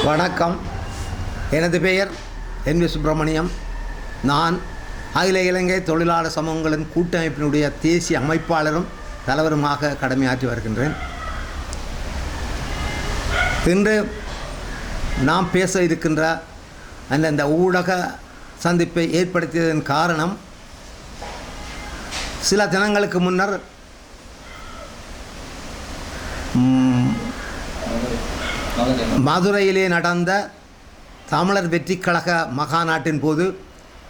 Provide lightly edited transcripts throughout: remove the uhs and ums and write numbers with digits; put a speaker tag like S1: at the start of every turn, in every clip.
S1: வணக்கம். எனது பெயர் என்.வி. சுப்பிரமணியம். நான் அகில இலங்கை தொழிலாளர் சமூகங்களின் கூட்டமைப்பினுடைய தேசிய அமைப்பாளரும் தலைவருமாக கடமையாற்றி வருகின்றேன். இன்று நாம் பேச இருக்கின்ற அந்த ஊடக சந்திப்பை ஏற்படுத்தியதன் காரணம், சில தினங்களுக்கு முன்னர் மதுரையிலே நடந்த தமிழர் வெற்றிக் கழக மகாநாட்டின் போது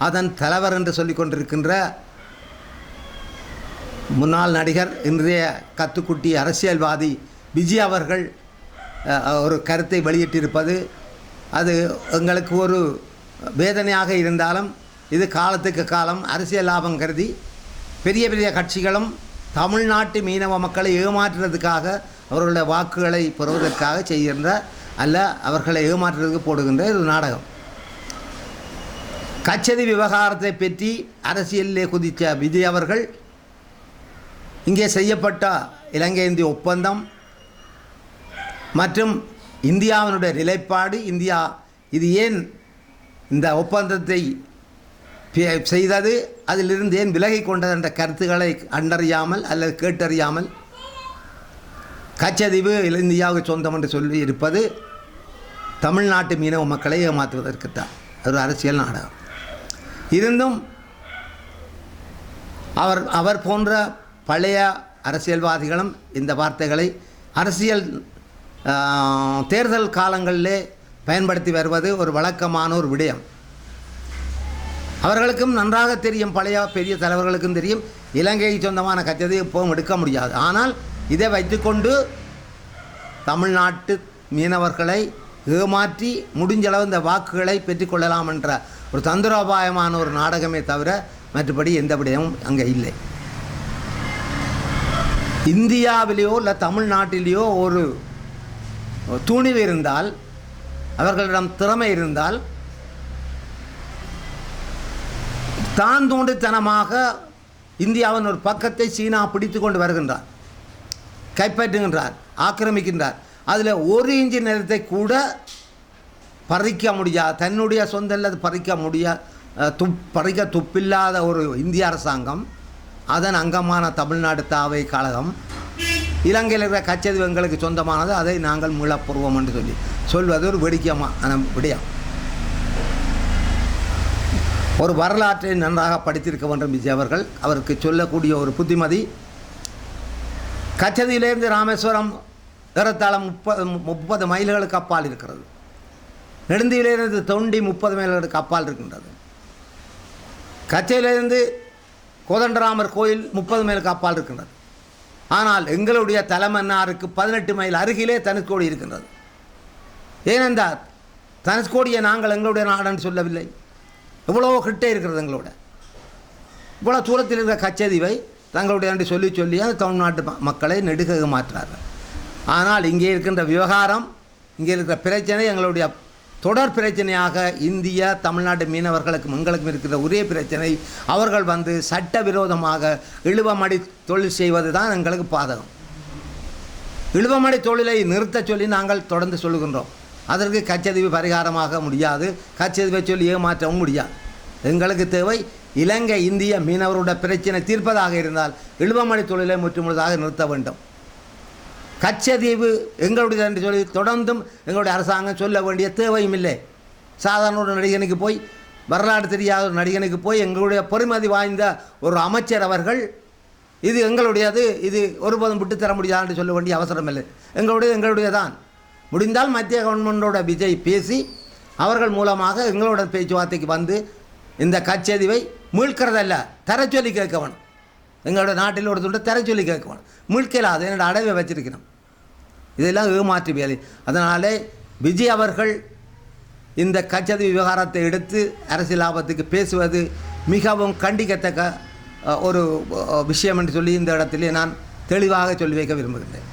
S1: அதன் தலைவர் என்று சொல்லிக் கொண்டிருக்கின்ற முன்னாள் நடிகர், இன்றைய கத்துக்குட்டி அரசியல்வாதி விஜய் அவர்கள் ஒரு கருத்தை வெளியிட்டிருப்பது, அது எங்களுக்கு ஒரு வேதனையாக இருந்தாலும், இது காலத்துக்கு காலம் அரசியல் லாபம் கருதி பெரிய பெரிய கட்சிகளும் தமிழ்நாட்டு மீனவ மக்களை ஏமாற்றுறதுக்காக, அவர்களுடைய வாக்குகளை பெறுவதற்காக செய்கின்ற அல்ல, அவர்களை ஏமாற்றுறதுக்கு போடுகின்ற ஒரு நாடகம். கச்சதி விவகாரத்தை பற்றி அரசியலிலே குதித்த விஜய் அவர்கள் இங்கே செய்யப்பட்ட இலங்கை இந்திய ஒப்பந்தம் மற்றும் இந்தியாவினுடைய நிலைப்பாடு, இந்தியா இது ஏன் இந்த ஒப்பந்தத்தை செய்தது, அதிலிருந்து ஏன் விலகி கொண்டது என்ற கருத்துக்களை கண்டறியாமல் அல்லது கேட்டறியாமல் கச்சதீவு இந்தியாவுக்கு சொந்தம் என்று சொல்லி இருப்பது தமிழ்நாட்டு மீனவ மக்களை ஏமாற்றுவதற்குத்தான் ஒரு அரசியல் நாடகம். இருந்தும் அவர் போன்ற பழைய அரசியல்வாதிகளும் இந்த வார்த்தைகளை அரசியல் தேர்தல் காலங்களிலே பயன்படுத்தி வருவது ஒரு வழக்கமான ஒரு விடயம். அவர்களுக்கும் நன்றாக தெரியும், பழைய பெரிய தலைவர்களுக்கும் தெரியும், இலங்கைக்கு சொந்தமான கச்சதீவை எப்பவும் எடுக்க முடியாது. ஆனால் இதை வைத்துக்கொண்டு தமிழ்நாட்டு மீனவர்களை ஏமாற்றி முடிஞ்சளவு இந்த வாக்குகளை பெற்றுக்கொள்ளலாம் என்ற ஒரு தந்திரோபாயமான ஒரு நாடகமே தவிர மற்றபடி எந்த விடயமும் அங்கே இல்லை. இந்தியாவிலேயோ இல்லை தமிழ்நாட்டிலேயோ ஒரு துணிவு இருந்தால், அவர்களிடம் திறமை இருந்தால், தான் தோண்டித்தனமாக இந்தியாவின் ஒரு பக்கத்தை சீனா பிடித்து கொண்டு வருகின்றார், கைப்பற்றுகின்றார், ஆக்கிரமிக்கின்றார். அதில் ஒரு இன்ச்சு நிலத்தை கூட பறிக்க முடியாது, தன்னுடைய சொந்த பறிக்க துப்பில்லாத ஒரு இந்திய அரசாங்கம், அதன் அங்கமான தமிழ்நாடு தாவை கழகம், இலங்கையில் இருக்கிற கச்சதீவு எங்களுக்கு சொந்தமானது, அதை நாங்கள் மீளப்பெறுவோம் என்று சொல்வது ஒரு வேடிக்கையான விடயம். ஒரு வரலாற்றை நன்றாக படித்திருக்க வேண்டும் விஜய் அவர்கள். அவருக்கு சொல்லக்கூடிய ஒரு புத்திமதி, கச்சதீவிலிருந்து ராமேஸ்வரம் ஏறத்தாழ 30 மைல்களுக்கு அப்பால் இருக்கிறது. நெடுந்தீவிலிருந்து தொண்டி 30 மைல்களுக்கு அப்பால் இருக்கின்றது. கச்சையிலிருந்து கோதண்டராமர் கோயில் 30 மைலுக்கு அப்பால் இருக்கின்றது. ஆனால் எங்களுடைய தலைமன்னாருக்கு 18 மைல் அருகிலே தனுஷ்கோடி இருக்கின்றது. ஏனென்றால் தனுஷ்கோடியை நாங்கள் எங்களுடைய நாடுன்னு சொல்லவில்லை, எவ்வளோ கிட்டே இருக்கிறது எங்களோட. இவ்வளோ தூரத்தில் இருக்கிற கச்சதீவை தங்களுடைய என்று சொல்லி அந்த தமிழ்நாட்டு மக்களை நெடுக மாற்றார்கள். ஆனால் இங்கே இருக்கின்ற விவகாரம், இங்கே இருக்கிற பிரச்சனை எங்களுடைய தொடர் பிரச்சனையாக இந்திய தமிழ்நாட்டு மீனவர்களுக்கும் எங்களுக்கும் இருக்கின்ற ஒரே பிரச்சனை, அவர்கள் வந்து சட்டவிரோதமாக இழுவமடி தொழில் செய்வது தான் எங்களுக்கு பாதகம். இழுவமடி தொழிலை நிறுத்த சொல்லி நாங்கள் தொடர்ந்து சொல்லுகின்றோம். அதற்கு கச்சதீவு பரிகாரமாக முடியாது, கச்சதீவை சொல்லி ஏமாற்றவும் முடியாது. எங்களுக்கு தேவை இலங்கை இந்திய மீனவருடைய பிரச்சனை தீர்ப்பதாக இருந்தால் இழுவமடி தொழிலை முற்றுமுழுதாக நிறுத்த வேண்டும். கச்சதீவு எங்களுடைய என்று சொல்லி தொடர்ந்தும் எங்களுடைய அரசாங்கம் சொல்ல வேண்டிய தேவையும் இல்லை. சாதாரண ஒரு நடிகனுக்கு போய், வரலாறு தெரியாத ஒரு நடிகனுக்கு போய் எங்களுடைய பெருமதி வாய்ந்த ஒரு அமைச்சர் அவர்கள் இது எங்களுடையது, இது ஒருபோதும் விட்டு தர முடியாதுன்னு சொல்ல வேண்டிய அவசரம் இல்லை. எங்களுடைய தான். முடிந்தால் மத்திய கவர்மெண்டோட விஜய் பேசி அவர்கள் மூலமாக எங்களோட பேச்சுவார்த்தைக்கு வந்து இந்த கச்சதீவை மீட்கிறதல்ல, தர சொல்லி கேட்க வேணும். எங்களோட நாட்டில் ஒரு துண்டை தர சொல்லி கேட்க வேணும். மீட்கலாது, என்னோட அடைவை வச்சிருக்கணும். இதெல்லாம் ஏமாற்று வேலை. அதனாலே விஜய் அவர்கள் இந்த கச்சதீவு விவகாரத்தை எடுத்து அரசியல் லாபத்துக்கு பேசுவது மிகவும் கண்டிக்கத்தக்க ஒரு விஷயம் என்று சொல்லி இந்த இடத்திலே நான் தெளிவாக சொல்லி வைக்க விரும்புகின்றேன்.